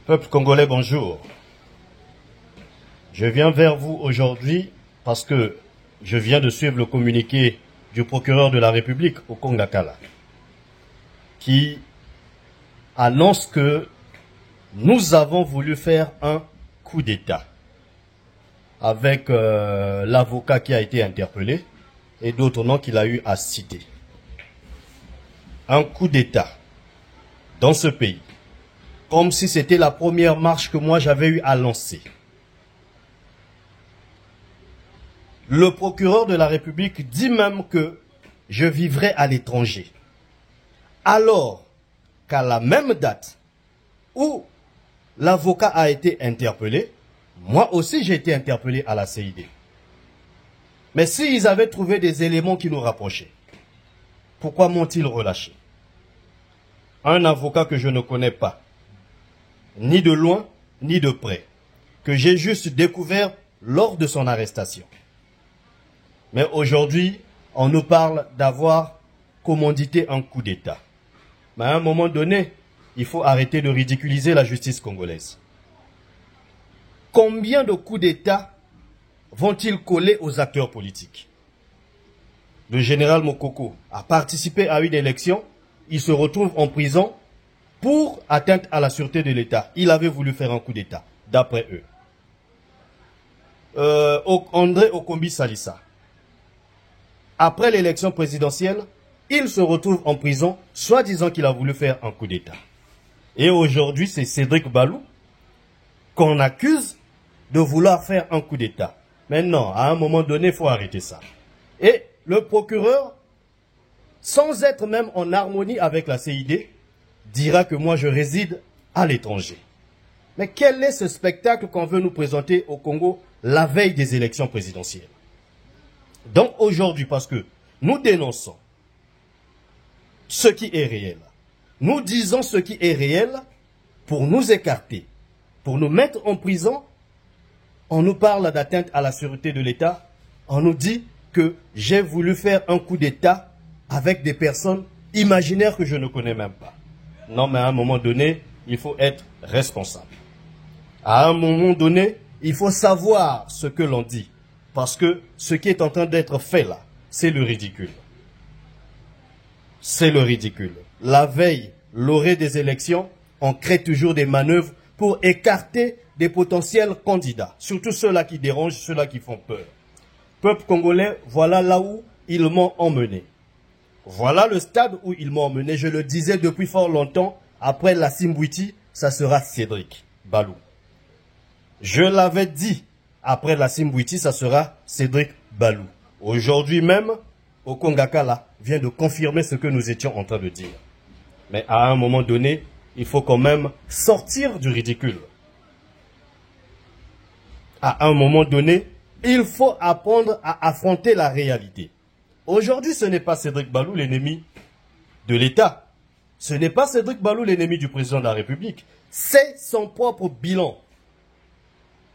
Peuple congolais, bonjour. Je viens vers vous aujourd'hui parce que je viens de suivre le communiqué du procureur de la République au Kongakala qui annonce que nous avons voulu faire un coup d'État avec l'avocat qui a été interpellé et d'autres noms qu'il a eu à citer. Un coup d'État dans ce pays, comme si c'était la première marche que moi j'avais eu à lancer. Le procureur de la République dit même que je vivrai à l'étranger. Alors qu'à la même date où l'avocat a été interpellé, moi aussi j'ai été interpellé à la CID. Mais s'ils avaient trouvé des éléments qui nous rapprochaient, pourquoi m'ont-ils relâché? Un avocat que je ne connais pas, ni de loin, ni de près, que j'ai juste découvert lors de son arrestation. Mais aujourd'hui, on nous parle d'avoir commandité un coup d'État. Mais à un moment donné, il faut arrêter de ridiculiser la justice congolaise. Combien de coups d'État vont-ils coller aux acteurs politiques? Le général Mokoko a participé à une élection, il se retrouve en prison pour atteinte à la sûreté de l'État. Il avait voulu faire un coup d'État, d'après eux. André Okombi Salissa, après l'élection présidentielle, il se retrouve en prison, soi-disant qu'il a voulu faire un coup d'État. Et aujourd'hui, c'est Cédric Balou qu'on accuse de vouloir faire un coup d'État. Mais non, à un moment donné, il faut arrêter ça. Et le procureur, sans être même en harmonie avec la CID, dira que moi je réside à l'étranger. Mais quel est ce spectacle qu'on veut nous présenter au Congo la veille des élections présidentielles? Donc aujourd'hui, parce que nous dénonçons ce qui est réel, nous disons ce qui est réel pour nous écarter, pour nous mettre en prison, on nous parle d'atteinte à la sûreté de l'État, on nous dit que j'ai voulu faire un coup d'État avec des personnes imaginaires que je ne connais même pas. Non, mais à un moment donné, il faut être responsable. À un moment donné, il faut savoir ce que l'on dit. Parce que ce qui est en train d'être fait là, c'est le ridicule. C'est le ridicule. La veille, l'orée des élections, on crée toujours des manœuvres pour écarter des potentiels candidats. Surtout ceux-là qui dérangent, ceux-là qui font peur. Peuple congolais, voilà là où ils m'ont emmené. Voilà le stade où ils m'ont emmené. Je le disais depuis fort longtemps, après la Simbouiti, ça sera Cédric Balou. Je l'avais dit, après la Simbouiti, ça sera Cédric Balou. Aujourd'hui même, au Kongakala vient de confirmer ce que nous étions en train de dire. Mais à un moment donné, il faut quand même sortir du ridicule. À un moment donné, il faut apprendre à affronter la réalité. Aujourd'hui, ce n'est pas Cédric Balou l'ennemi de l'État. Ce n'est pas Cédric Balou l'ennemi du président de la République. C'est son propre bilan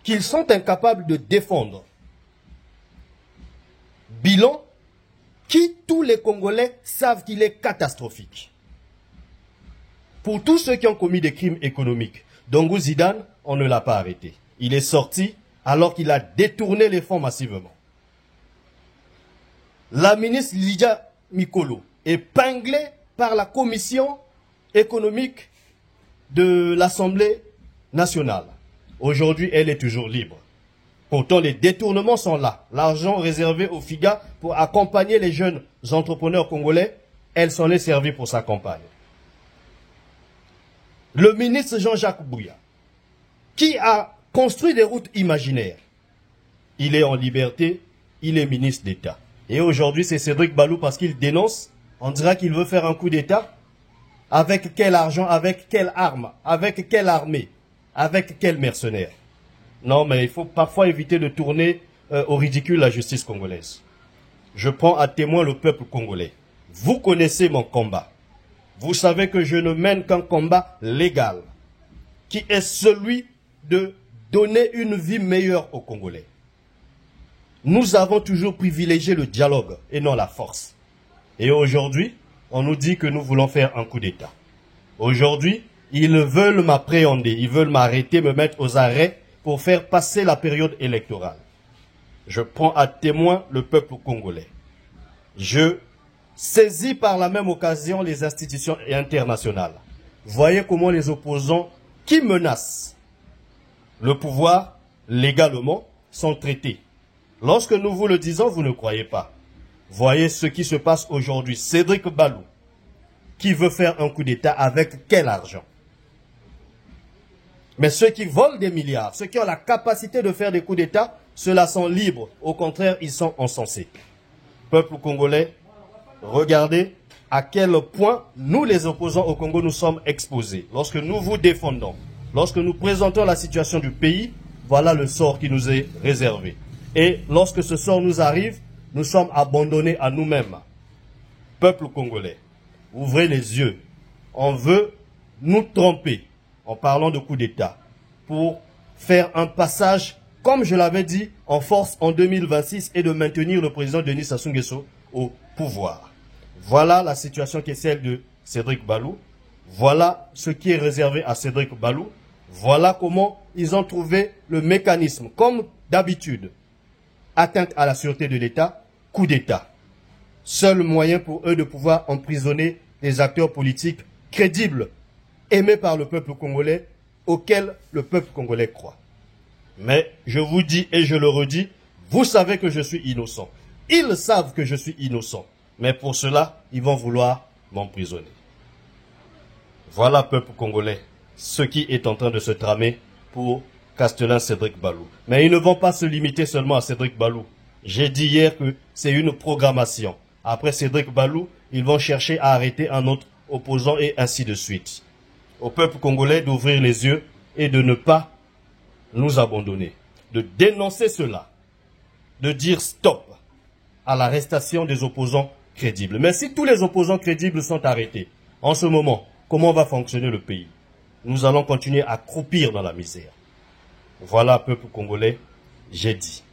qu'ils sont incapables de défendre. Bilan qui, tous les Congolais savent qu'il est catastrophique. Pour tous ceux qui ont commis des crimes économiques, Dongou Zidane, on ne l'a pas arrêté. Il est sorti alors qu'il a détourné les fonds massivement. La ministre Lydia Mikolo, épinglée par la commission économique de l'Assemblée nationale. Aujourd'hui, elle est toujours libre. Pourtant, les détournements sont là. L'argent réservé au FIGA pour accompagner les jeunes entrepreneurs congolais, elle s'en est servie pour sa campagne. Le ministre Jean-Jacques Bouya, qui a construit des routes imaginaires, il est en liberté, il est ministre d'État. Et aujourd'hui, c'est Cédric Balou parce qu'il dénonce, on dira qu'il veut faire un coup d'État. Avec quel argent, avec quelle arme, avec quelle armée, avec quel mercenaire? Non, mais il faut parfois éviter de tourner au ridicule la justice congolaise. Je prends à témoin le peuple congolais. Vous connaissez mon combat. Vous savez que je ne mène qu'un combat légal, qui est celui de donner une vie meilleure aux Congolais. Nous avons toujours privilégié le dialogue et non la force. Et aujourd'hui, on nous dit que nous voulons faire un coup d'État. Aujourd'hui, Ils veulent m'appréhender, ils veulent m'arrêter, me mettre aux arrêts pour faire passer la période électorale. Je prends à témoin le peuple congolais. Je saisis par la même occasion les institutions internationales. Voyez comment les opposants qui menacent le pouvoir légalement sont traités. Lorsque nous vous le disons, vous ne croyez pas. Voyez ce qui se passe aujourd'hui. Cédric Balou, qui veut faire un coup d'État avec quel argent? Mais ceux qui volent des milliards, ceux qui ont la capacité de faire des coups d'État, ceux-là sont libres. Au contraire, ils sont encensés. Peuple congolais, regardez à quel point nous, les opposants au Congo, nous sommes exposés. Lorsque nous vous défendons, lorsque nous présentons la situation du pays, voilà le sort qui nous est réservé. Et lorsque ce sort nous arrive, nous sommes abandonnés à nous-mêmes. Peuple congolais, ouvrez les yeux. On veut nous tromper en parlant de coup d'État pour faire un passage, comme je l'avais dit, en force en 2026 et de maintenir le président Denis Sassou Nguesso au pouvoir. Voilà la situation qui est celle de Cédric Balou. Voilà ce qui est réservé à Cédric Balou. Voilà comment ils ont trouvé le mécanisme, comme d'habitude. Atteinte à la sûreté de l'État, coup d'État. Seul moyen pour eux de pouvoir emprisonner des acteurs politiques crédibles, aimés par le peuple congolais, auquel le peuple congolais croit. Mais je vous dis et je le redis, vous savez que je suis innocent. Ils savent que je suis innocent. Mais pour cela, ils vont vouloir m'emprisonner. Voilà, peuple congolais, ce qui est en train de se tramer pour Castelin Cédric Balou. Mais ils ne vont pas se limiter seulement à Cédric Balou. J'ai dit hier que c'est une programmation. Après Cédric Balou, ils vont chercher à arrêter un autre opposant et ainsi de suite. Au peuple congolais d'ouvrir les yeux et de ne pas nous abandonner. De dénoncer cela. De dire stop à l'arrestation des opposants crédibles. Mais si tous les opposants crédibles sont arrêtés, en ce moment, comment va fonctionner le pays? Nous allons continuer à croupir dans la misère. Voilà, peuple congolais, j'ai dit.